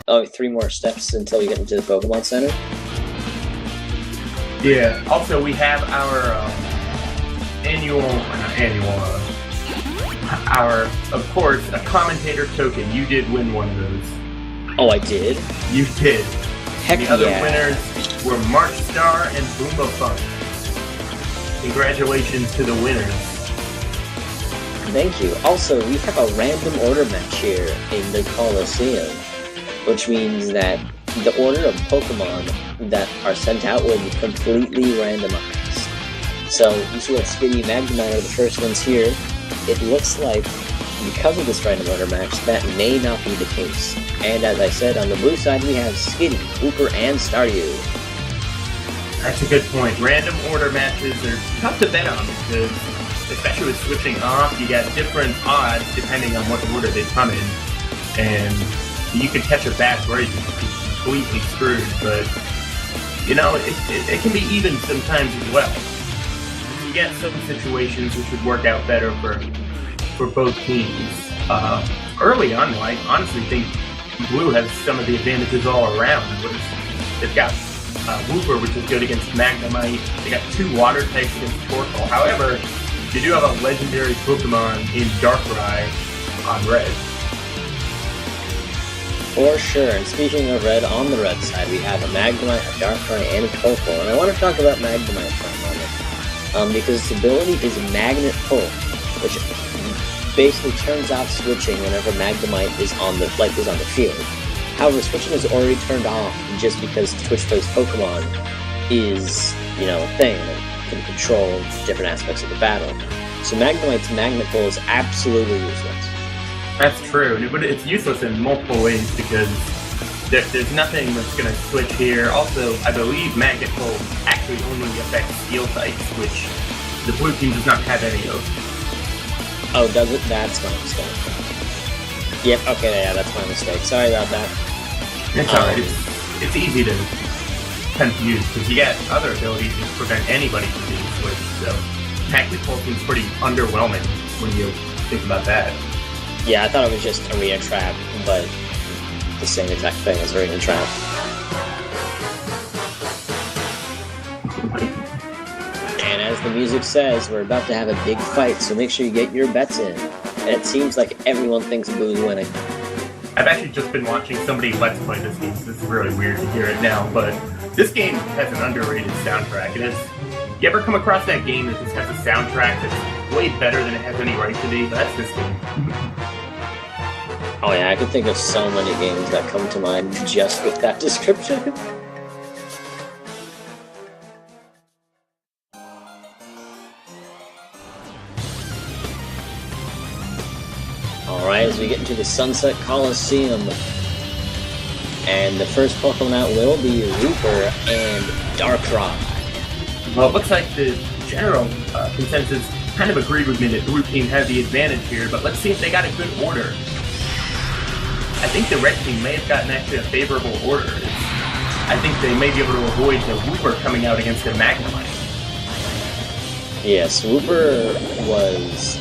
3 more steps until we get into the Pokemon Center. Yeah. Also, we have our of course, a commentator token. You did win one of those. Oh, I did? You did. Heck the other yeah. winners were March Star and Boomba Funk. Congratulations to the winners. Thank you. Also, we have a random order match here in the Coliseum, which means that the order of Pokemon that are sent out will be completely randomized. So, you see that Skitty and Magnemite are the first ones here. It looks like, because of this random order match, that may not be the case. And as I said, on the blue side we have Skitty, Wooper, and Staryu. That's a good point. Random order matches are tough to bet on because, especially with switching off, you got different odds depending on what order they come in. And you can catch a bad break and be completely screwed, but, you know, it can be even sometimes as well. You get some situations which would work out better for both teams. Early on, though, I honestly think Blue has some of the advantages all around. They've got Wooper, which is good against Magnemite. They got 2 water types against Torkoal. However, you do have a legendary Pokemon in Darkrai on red. For sure, and speaking of red, on the red side we have a Magnemite, a Darkrai, and a Torkoal. And I want to talk about Magnemite for a moment, because its ability is Magnet Pull, which basically turns off switching whenever Magnemite is on the field. However, switching is already turned off just because Twitch-based Pokemon is, a thing that can control different aspects of the battle. So Magnemite's Magnet Pull is absolutely useless. That's true, but it's useless in multiple ways because there's nothing that's going to switch here. Also, I believe Magnet Pull actually only affects Steel types, which the blue team does not have any of. Oh, does it? That's my mistake. Yep, okay, yeah, that's my mistake. Sorry about that. It's alright. It's easy to confuse because you got other abilities to prevent anybody from being switched, so Magnet Pull seems pretty underwhelming when you think about that. Yeah, I thought it was just Arena Trap, but the same exact thing as Arena Trap. And as the music says, we're about to have a big fight, so make sure you get your bets in. And it seems like everyone thinks Boo's winning. I've actually just been watching somebody Let's Play this game, so it's really weird to hear it now, but this game has an underrated soundtrack. You ever come across that game that just has a soundtrack that's way better than it has any right to be? That's this game. Oh yeah, I can think of so many games that come to mind just with that description. Alright, as we get into the Sunset Coliseum, and the first Pokemon out will be Wooper and Darkrai. Well, it looks like the general consensus kind of agreed with me that the blue team had the advantage here, but let's see if they got a good order. I think the red team may have gotten actually a favorable order. I think they may be able to avoid the Wooper coming out against the Magnemite. Yes, Wooper was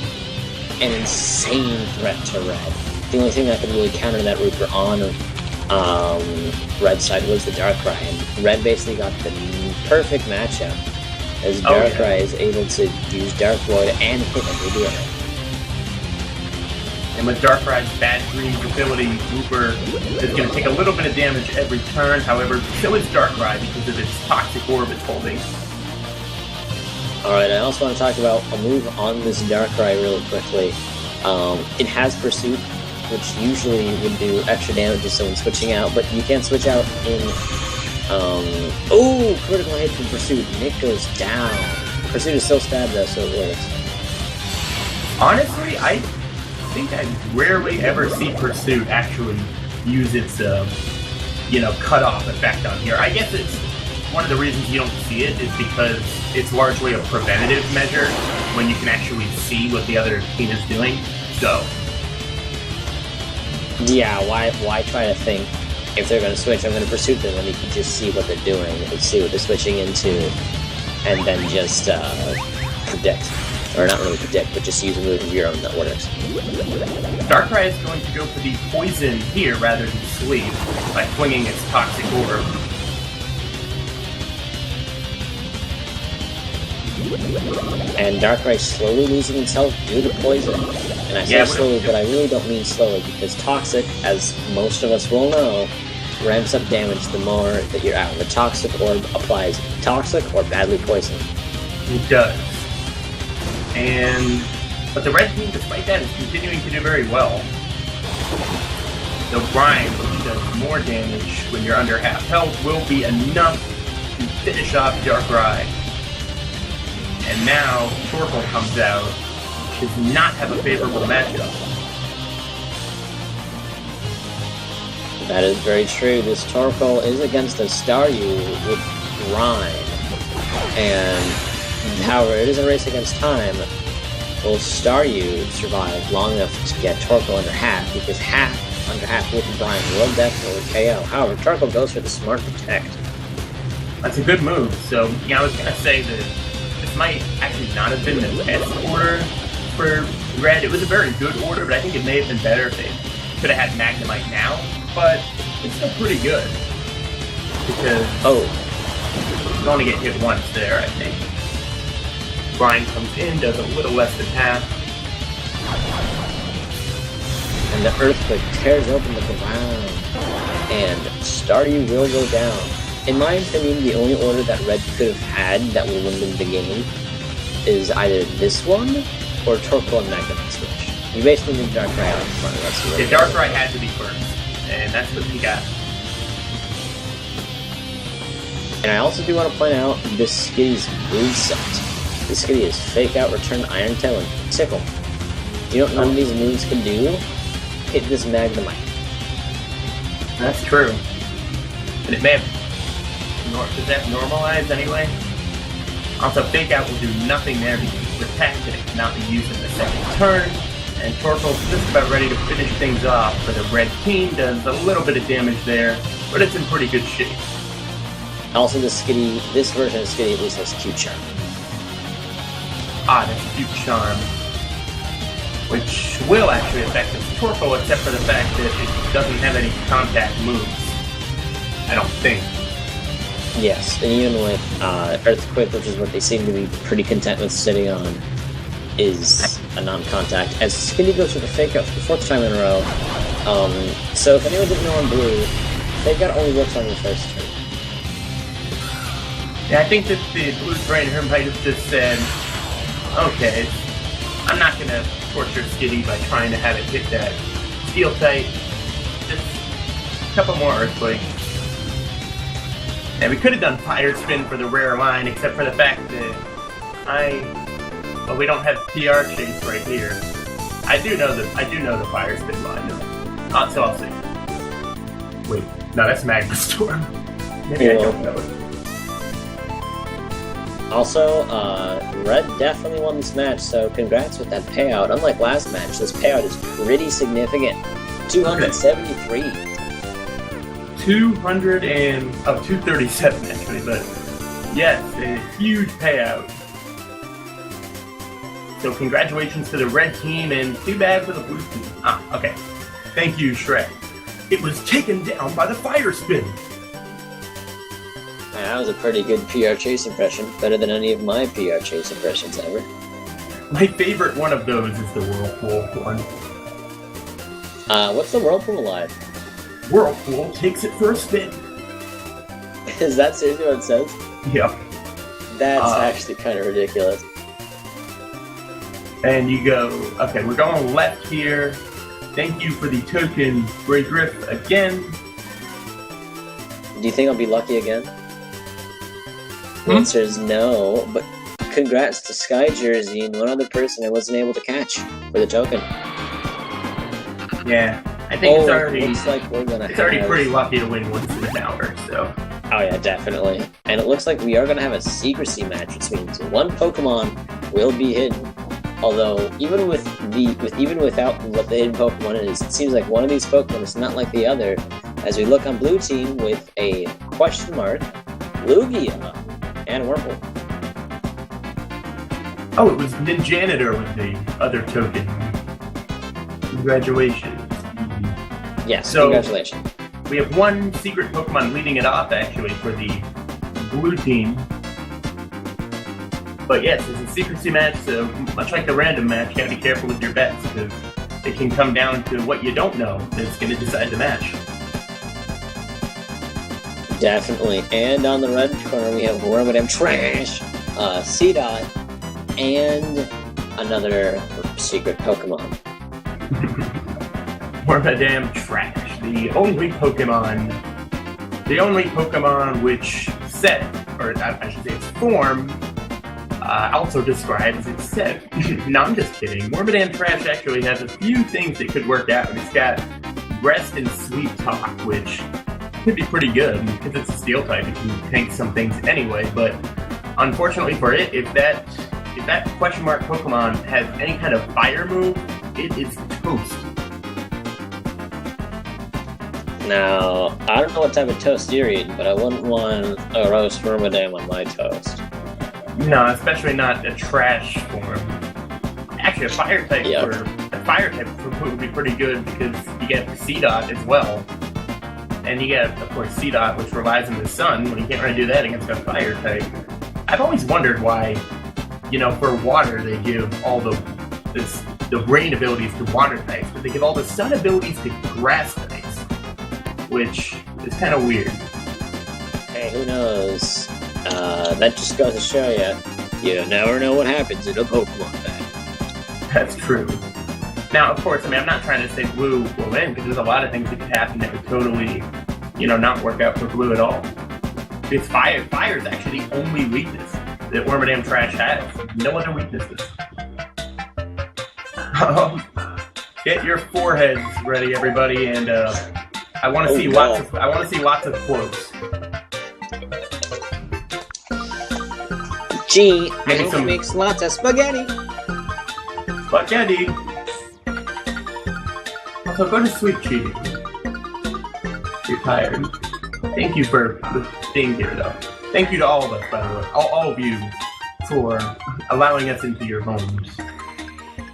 an insane threat to red. The only thing that could really counter that Wooper on red side was the Darkrai, and red basically got the perfect matchup, as Darkrai is able to use Dark Void and hit immediately. And with Darkrai's bad green ability, Wooper is going to take a little bit of damage every turn. However, so is Darkrai because of its Toxic Orb it's holding. Alright, I also want to talk about a move on this Darkrai really quickly. It has Pursuit, which usually would do extra damage to someone switching out, but you can't switch out in... critical hit from Pursuit, and it goes down. Pursuit is still stabbed though, so it works. Honestly, I think I rarely ever see Pursuit actually use its, cut-off effect on here. I guess it's one of the reasons you don't see it is because it's largely a preventative measure when you can actually see what the other team is doing, so... Yeah, why try to think, if they're going to switch, I'm going to Pursuit them, when you can just see what they're doing, and see what they're switching into, and then just predict. Or not really predict, but just use a move of your own that works. Darkrai is going to go for the poison here rather than sleep by flinging its toxic orb. And Darkrai slowly losing its health due to poison. And I say slowly, but I really don't mean slowly, because Toxic, as most of us will know, ramps up damage the more that you're out. The Toxic Orb applies toxic or badly poisoned. It does. But the red team, despite that, is continuing to do very well. The Brine, which does more damage when you're under half health, will be enough to finish off Darkrai. And now Torkoal comes out, which does not have a favorable matchup. That is very true. This Torkoal is against a Staryu with Brine. And however, it is a race against time. Will Staryu survive long enough to get Torkoal under half? Because under half with Brine will definitely KO. However, Torkoal goes for the Smart Protect. That's a good move. So, I was going to say that this might actually not have been the best order for Red. It was a very good order, but I think it may have been better if they could have had Magnemite now. But it's still pretty good. Because you only get hit once there, I think. Brine comes in, does a little less than half. And the Earthquake tears open the ground. And Staryu will go down. In my opinion, the only order that Red could have had that would win the game is either this one or Torkoal and Magnemite switch. You basically need Darkrai out in front. The Darkrai had to be first, and that's what he got. And I also do want to point out this Skitty's moveset. This Skitty is Fake Out, Return, Iron Tail, and Tickle. You know what none of these moves can do? Hit this Magnemite. That's true. And it may have... Does that normalize anyway? Also, Fake Out will do nothing there because it's protected. It cannot be used in the second turn. And Torkoal's just about ready to finish things off for the red team. Does a little bit of damage there, but it's in pretty good shape. Also, this version of Skitty at least has Q-Charm. That's Q-Charm. Which will actually affect this Torkoal, except for the fact that it doesn't have any contact moves. I don't think. Yes, and even with Earthquake, which is what they seem to be pretty content with sitting on, is a non-contact. As Skitty goes for the Fake Out for the 4th time in a row. So if anyone didn't know on Blue, Fake Out only works on your first turn. Yeah, I think that the Blue Trainer might have just said, okay, I'm not going to torture Skitty by trying to have it hit that Steel type. Just a couple more Earthquakes. And we could have done Fire Spin for the rare line, except for the fact that we don't have PR Chase right here. I do know the Fire Spin line though. So I'll see. Wait, no, that's Magma Storm. Maybe I don't know it. Also, Red definitely won this match, so congrats with that payout. Unlike last match, this payout is pretty significant. 273. 237 actually, but yes, a huge payout. So congratulations to the red team, and too bad for the blue team. Okay. Thank you, Shrek. It was taken down by the Fire Spin. That was a pretty good PR Chase impression, better than any of my PR Chase impressions ever. My favorite one of those is the Whirlpool one. What's the Whirlpool line? Whirlpool takes it for a spin. Is that seriously what it says? Yep. That's actually kind of ridiculous. And you go, okay, we're going left here. Thank you for the token, Grey Griff, again. Do you think I'll be lucky again? The answer is no, but congrats to Sky Jersey and one other person I wasn't able to catch for the token. Yeah, I think it's already. Looks like we're gonna. It's already pretty lucky to win once in an hour, so. Oh yeah, definitely. And it looks like we are gonna have a secrecy match, which means one Pokemon will be hidden. Although even without what the hidden Pokemon is, it seems like one of these Pokemon is not like the other. As we look on Blue Team with a question mark, Lugia, and Wurmple. Oh, it was Ninjanitor with the other token. Congratulations. Yes, So, congratulations. We have one secret Pokemon leading it off, actually, for the blue team. But yes, it's a secrecy match, so much like the random match, you gotta be careful with your bets, because it can come down to what you don't know that's gonna decide the match. Definitely. And on the red corner, we have Wormadam Trash, Seedot, and another secret Pokemon. Wormadam Trash, the only Pokemon which set, or I should say its form, also describes its set. No, I'm just kidding. Wormadam Trash actually has a few things that could work out. It's got Rest and Sweet Talk, which could be pretty good because it's a Steel type. It can tank some things anyway. But unfortunately for it, if that question mark Pokemon has any kind of fire move, it is toast. Now, I don't know what type of toast you're eating, but I wouldn't want a roast Wormadam on my toast. No, especially not a trash form. Actually, a fire type would be pretty good because you get Seedot as well. And you get, of course, Seedot, which relies on the sun, but you can't really do that against a fire type. I've always wondered why, for water they give all the rain abilities to water types, but they give all the sun abilities to grass types, which is kind of weird. Hey, who knows? That just goes to show you never know what happens in a Pokemon battle. That's true. Now, of course, I'm not trying to say blue will win, because there's a lot of things that could happen that would totally, not work out for blue at all. It's fire. Fire is actually the only weakness that Wormadam Trash has. No other weaknesses. Get your foreheads ready, everybody, and I want to see lots of quotes. Gee, I makes lots of spaghetti. Spaghetti. Also, go to sleep, Cheaty. You're tired. Thank you for being here, though. Thank you to all of us, by the way. All of you for allowing us into your homes.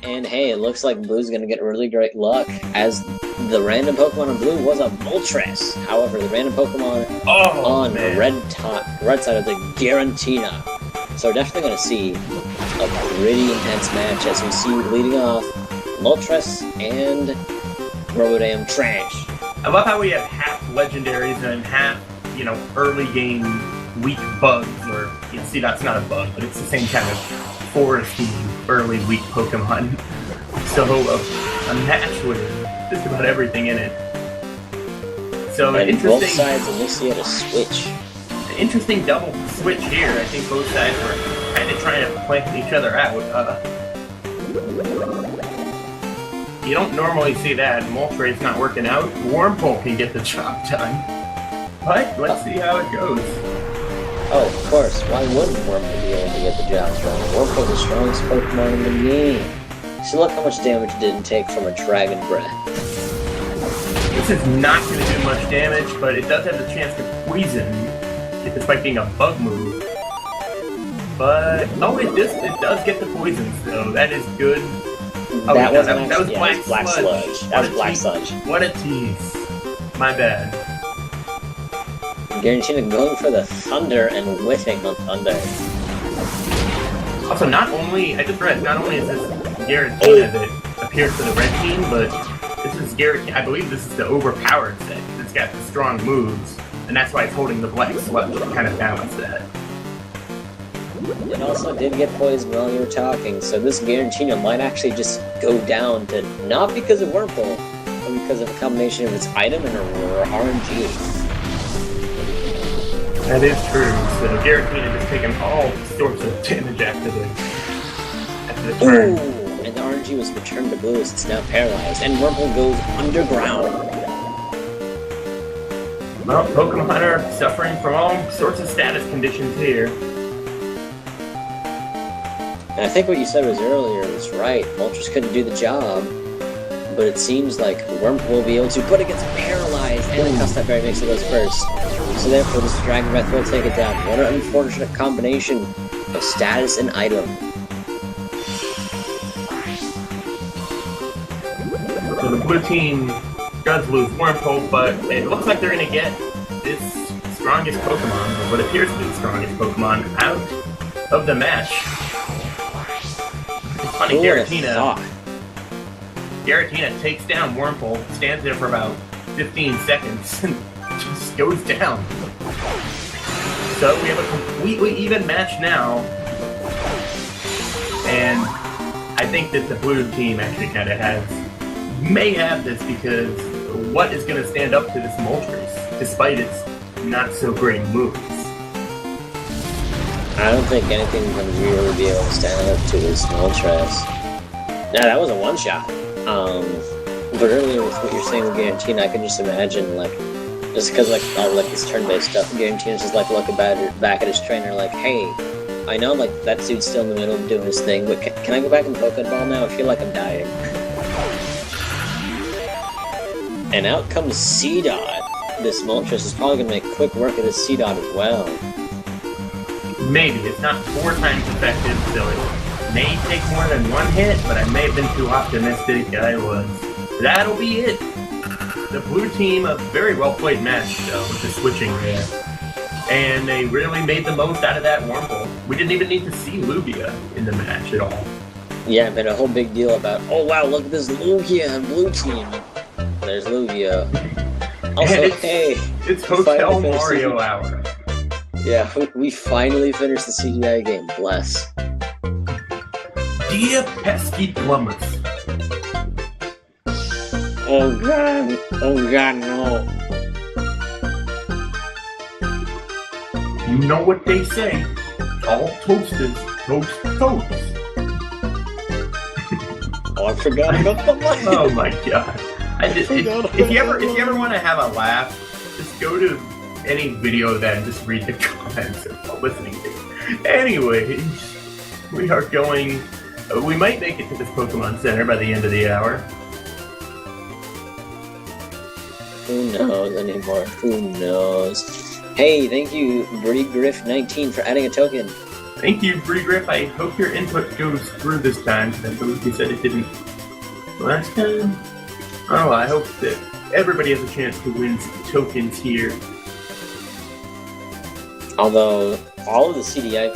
And hey, it looks like Blue's gonna get really great luck, as the random Pokemon on Blue was a Moltres. However, the random Pokemon on the red side of the Giratina. So we're definitely gonna see a pretty intense match, as we see leading off Moltres and Wormadam Trash. I love how we have half legendaries and half, early game weak bugs, or, Seedot's not a bug, but it's the same kind of foresty early weak Pokemon. So, a match with just about everything in it. So, and both sides initiate a switch. An interesting double switch here. I think both sides were kind of trying to play each other out. You don't normally see that. Moltres not working out. Wurmple can get the job done. But let's see how it goes. Oh, of course. Why wouldn't Wurmple be able to get the job done? Wurmple's the strongest Pokemon in the game. So look how much damage it didn't take from a Dragon Breath. This is not going to do much damage, but it does have the chance to poison, despite being a bug move. But, it does get the poisons, though. That is good. Oh, that was black sludge. That was black sludge. What a tease. My bad. Giratina going for the Thunder and whiffing on Thunder. Also, I just read, not only is this Giratina that appears for the red team, but this is Giratina, I believe this is the overpowered set. It's got the strong moves, and that's why it's holding the black sludge to kind of balance that. It also did get poisoned while you were talking, so this Giratina might actually just go down to, not because of Wurmple, but because of a combination of its item and her RNG. That is true. So Giratina just taking all sorts of damage after the turn. Ooh, and the RNG was returned to blue as it's now paralyzed, and Wurmple goes underground. Well, Pokemon are suffering from all sorts of status conditions here. And I think what you said earlier was right. Moltres couldn't do the job, but it seems like Wurmple will be able to, but it gets paralyzed, and the Custap Berry makes it goes first. So therefore, this Dragon Breath will take it down. What an unfortunate combination of status and item. So the blue team does lose Wurmple, but it looks like they're going to get this strongest Pokemon, or what appears to be the strongest Pokemon, out of the match. It's funny, Giratina takes down Wurmple, stands there for about 15 seconds, and just goes down. So we have a completely even match now, and I think that the blue team actually kind of may have this, because what is going to stand up to this Moltres, despite its not so great moves? I don't think anything can really be able to stand up to this Moltres. Now that was a one-shot. But earlier with what you're saying with Giratina, I can just imagine, like, just because like all like this turn-based stuff, Giratina's just like looking back at his trainer like, hey, I know like that dude's still in the middle of doing his thing, but can I go back and Pokeball now? I feel like I'm dying. And out comes Seedot. This Moltres is probably gonna make quick work of this Seedot as well. Maybe. It's not 4 times effective, so it may take more than 1 hit, but I may have been too optimistic. I was. That'll be it. The blue team, a very well-played match, though, with the switching there. And they really made the most out of that Wurmple. We didn't even need to see Lugia in the match at all. Yeah, but a whole big deal about, oh wow, look at this Lugia blue team. There's Lugia. Also, it's Hotel Mario Hour. Yeah, we finally finished the CGI game. Bless. Dear pesky plumbers. Oh god, no. You know what they say. All toasters toast toast. Oh, I forgot about the line. Oh my god. If you ever want to have a laugh, just go to any video then and just read the comments while listening to it. Anyway, we are going. We might make it to this Pokemon Center by the end of the hour. Who knows anymore? Who knows? Hey, thank you, BreeGriff19, for adding a token. Thank you, BreeGriff. I hope your input goes through this time, because I believe you said it didn't last time. Oh, I hope that everybody has a chance to win some tokens here. Although, all of the CDI